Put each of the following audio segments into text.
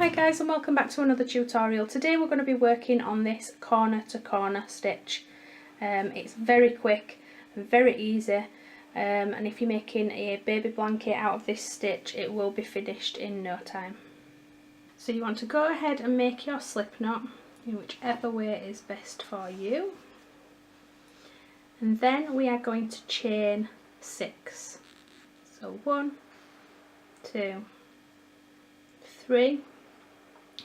Hi guys, and welcome back to another tutorial. Today we're going to be working on this corner to corner stitch. It's very quick and very easy, and if you're making a baby blanket out of this stitch, it will be finished in no time. So you want to go ahead and make your slip knot in whichever way is best for you, and then we are going to chain 6. So 1, 2, 3.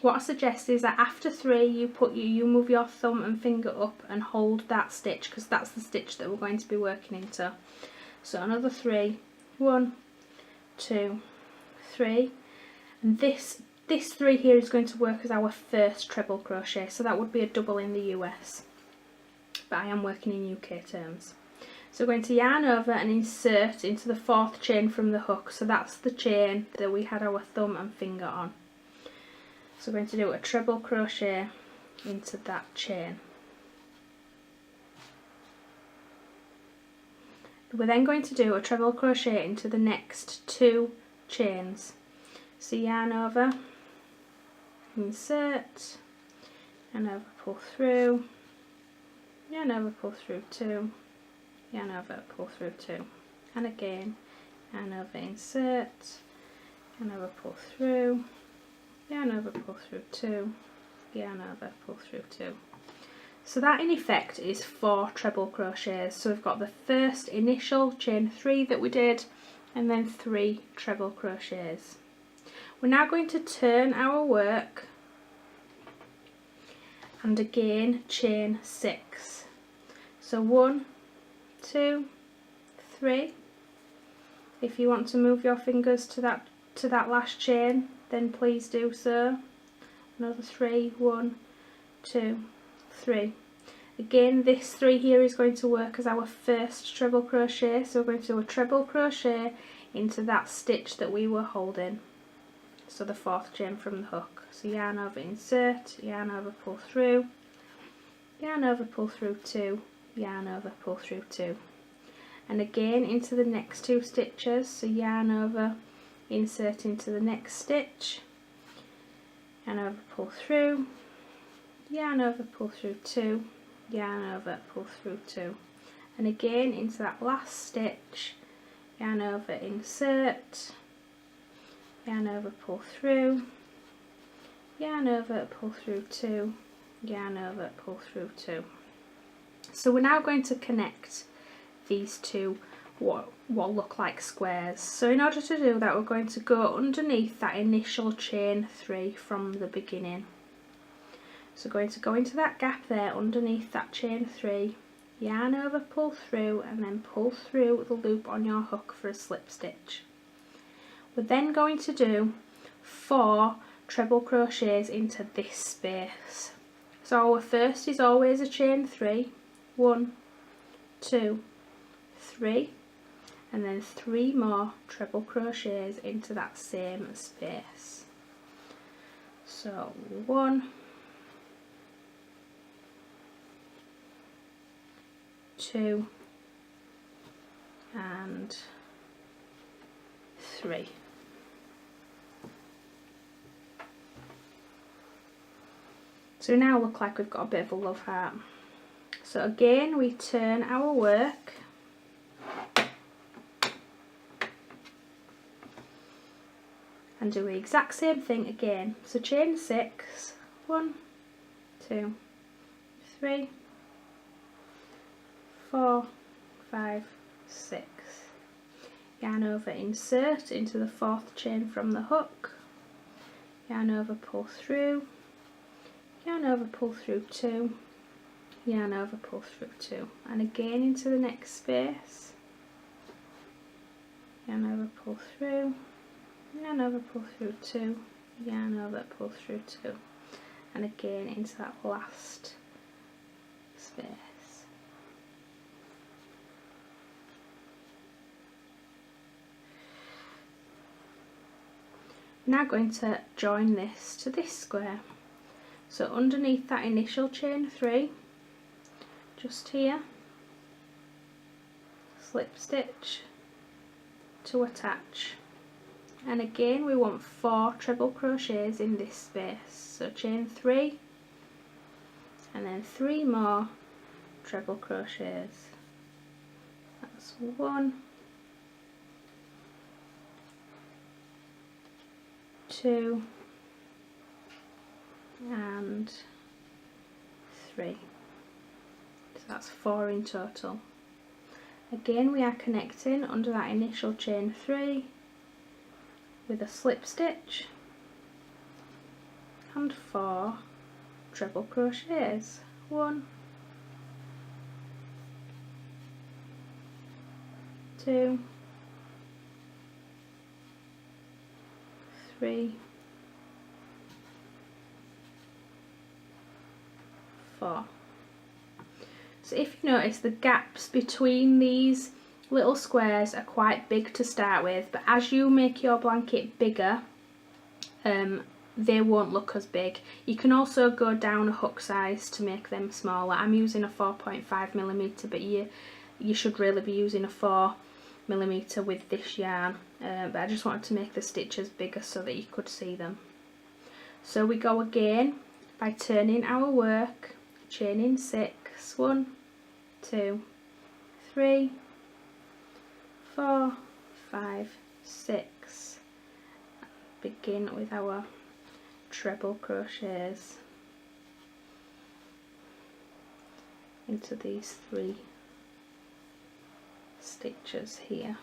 What I suggest is that after 3 you move your thumb and finger up and hold that stitch, because that's the stitch that we're going to be working into. So another 3, 1, 2, 3, and this 3 here is going to work as our first treble crochet, so that would be a double in the US, but I am working in UK terms. So we're going to yarn over and insert into the 4th chain from the hook, so that's the chain that we had our thumb and finger on. So we're going to do a treble crochet into that chain. We're then going to do a treble crochet into the next 2 chains. So yarn over, insert, yarn over, pull through, yarn over, pull through 2, yarn over, pull through 2, and again yarn over, insert, yarn over, pull through, yarn over, pull through 2, yarn over, pull through 2. So that in effect is 4 treble crochets. So we've got the first initial chain 3 that we did, and then 3 treble crochets. We're now going to turn our work and again chain 6. So 1, 2, 3. If you want to move your fingers to that last chain, then please do so. Another 3, 1, 2, 3. Again, this 3 here is going to work as our first treble crochet, so we're going to do a treble crochet into that stitch that we were holding, so the 4th chain from the hook. So yarn over, insert, yarn over, pull through, yarn over, pull through 2, yarn over, pull through 2, and again into the next 2 stitches. So yarn over, insert into the next stitch, yarn over, pull through, yarn over, pull through 2, yarn over, pull through 2, and again into that last stitch, yarn over, insert, yarn over, pull through, yarn over, pull through 2, yarn over, pull through 2. So we're now going to connect these two what look like squares. So in order to do that, we're going to go underneath that initial chain 3 from the beginning. So going to go into that gap there underneath that chain 3, yarn over, pull through, and then pull through the loop on your hook for a slip stitch. We're then going to do 4 treble crochets into this space. So our first is always a chain 3, 1, 2, 3, and then 3 more treble crochets into that same space. So 1, 2, and 3. So we now look like we've got a bit of a love heart. So again, we turn our work and do the exact same thing again. So chain 6, 1, 2, 3, 4, 5, 6. Yarn over, insert into the 4th chain from the hook, yarn over, pull through, yarn over, pull through 2, yarn over, pull through 2, and again into the next space, yarn over, pull through, yarn over, pull through 2, yarn over, pull through 2, and again into that last space. Now going to join this to this square. So underneath that initial chain 3, just here, slip stitch to attach, and again we want 4 treble crochets in this space, so chain 3 and then 3 more treble crochets. That's 1, 2 and 3, so that's 4 in total. Again we are connecting under that initial chain 3 with a slip stitch and 4 treble crochets. 1, 2, 3, 4. So if you notice, the gaps between these little squares are quite big to start with, but as you make your blanket bigger, they won't look as big. You can also go down a hook size to make them smaller. I'm using a 4.5mm, but you should really be using a 4mm with this yarn, but I just wanted to make the stitches bigger so that you could see them. So we go again by turning our work, chaining 6, 1, 2, 3, 4, 5, 6. Begin with our treble crochets into these 3 stitches here.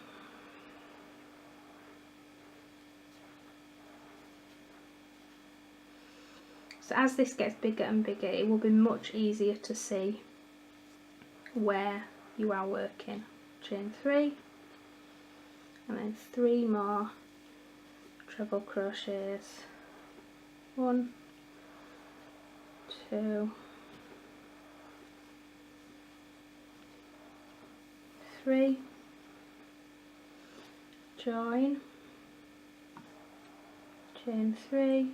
So as this gets bigger and bigger, it will be much easier to see where you are working. Chain 3 and then 3 more treble crochets. 1, 2, 3, join, chain 3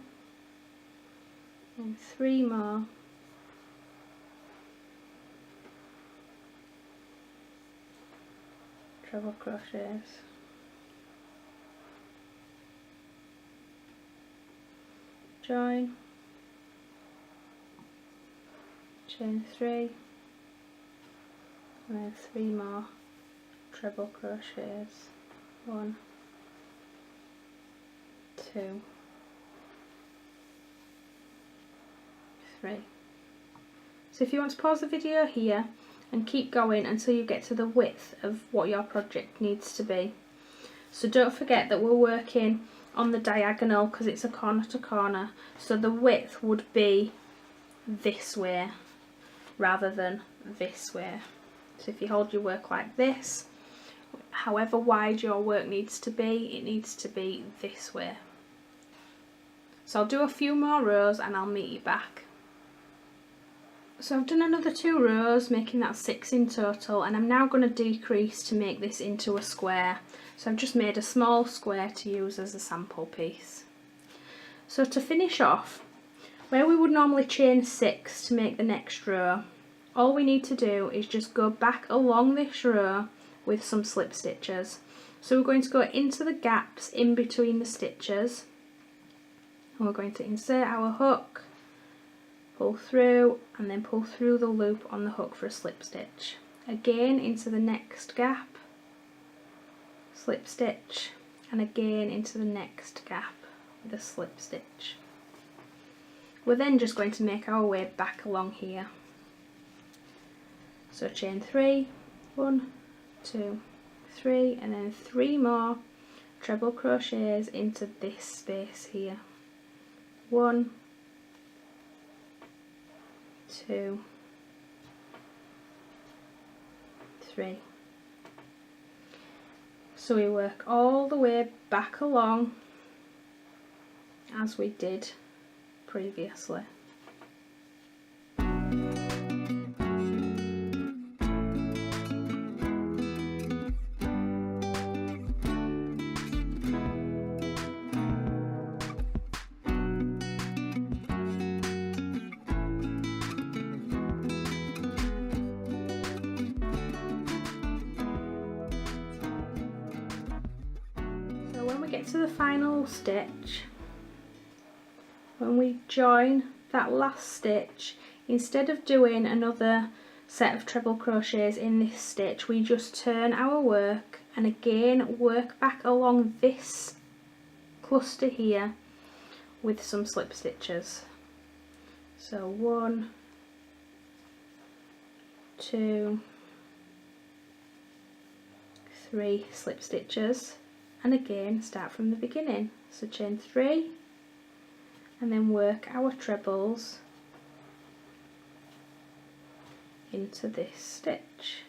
and 3 more treble crochets. Join, chain 3 and then 3 more treble crochets. 1, 2, 3. So if you want to pause the video here and keep going until you get to the width of what your project needs to be. So don't forget that we're working on the diagonal because it's a corner to corner, so the width would be this way rather than this way. So if you hold your work like this, however wide your work needs to be, it needs to be this way. So I'll do a few more rows and I'll meet you back. So I've done another 2 rows, making that 6 in total, and I'm now going to decrease to make this into a square. So I've just made a small square to use as a sample piece. So to finish off, where we would normally chain 6 to make the next row, all we need to do is just go back along this row with some slip stitches. So we're going to go into the gaps in between the stitches, and we're going to insert our hook, pull through, and then pull through the loop on the hook for a slip stitch. Again into the next gap, slip stitch, and again into the next gap with a slip stitch. We're then just going to make our way back along here. So chain 3, 1, 2, 3, and then 3 more treble crochets into this space here. 1, 2, 3. So we work all the way back along as we did previously. get to the final stitch, when we join that last stitch, instead of doing another set of treble crochets in this stitch, we just turn our work and again work back along this cluster here with some slip stitches. So 1, 2, 3 slip stitches, and again start from the beginning. So chain 3 and then work our trebles into this stitch.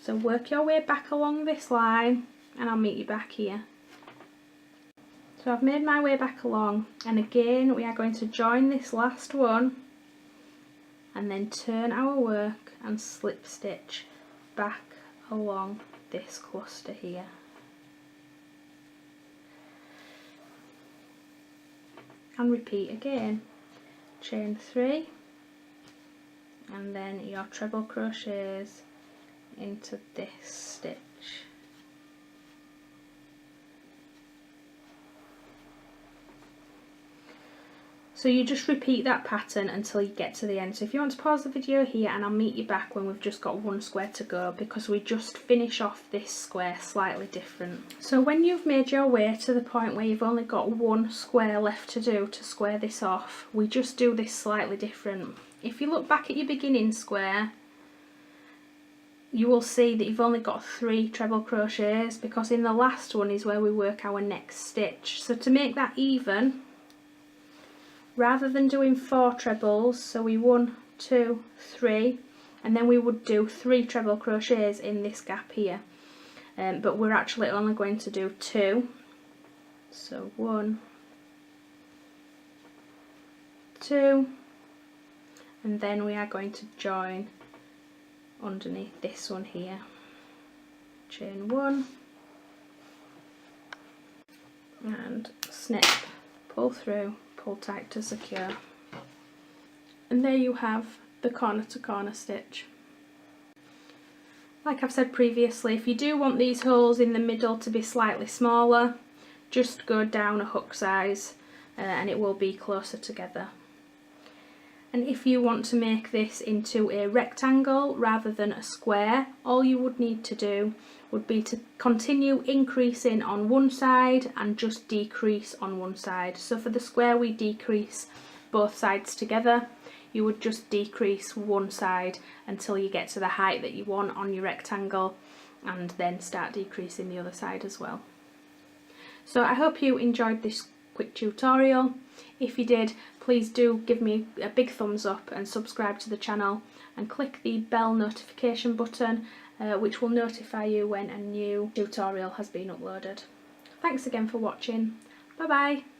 So work your way back along this line and I'll meet you back here. So I've made my way back along, and again we are going to join this last one and then turn our work and slip stitch back along this cluster here. And repeat again. Chain 3 and then your treble crochets into this stitch. So you just repeat that pattern until you get to the end. So if you want to pause the video here, and I'll meet you back when we've just got one square to go, because we just finish off this square slightly different. So when you've made your way to the point where you've only got one square left to do to square this off, we just do this slightly different. If you look back at your beginning square, you will see that you've only got 3 treble crochets, because in the last one is where we work our next stitch. So to make that even, rather than doing 4 trebles, so we 1, 2, 3, and then we would do 3 treble crochets in this gap here, but we're actually only going to do 2. So 1, 2, and then we are going to join underneath this one here. Chain 1 and snip, pull through, pull tight to secure, and there you have the corner to corner stitch. Like I've said previously, if you do want these holes in the middle to be slightly smaller, just go down a hook size and it will be closer together. And if you want to make this into a rectangle rather than a square, all you would need to do would be to continue increasing on one side and just decrease on one side. So for the square we decrease both sides together. You would just decrease one side until you get to the height that you want on your rectangle, and then start decreasing the other side as well. So I hope you enjoyed this quick tutorial. If you did, please do give me a big thumbs up and subscribe to the channel, and click the bell notification button which will notify you when a new tutorial has been uploaded. Thanks again for watching. Bye bye.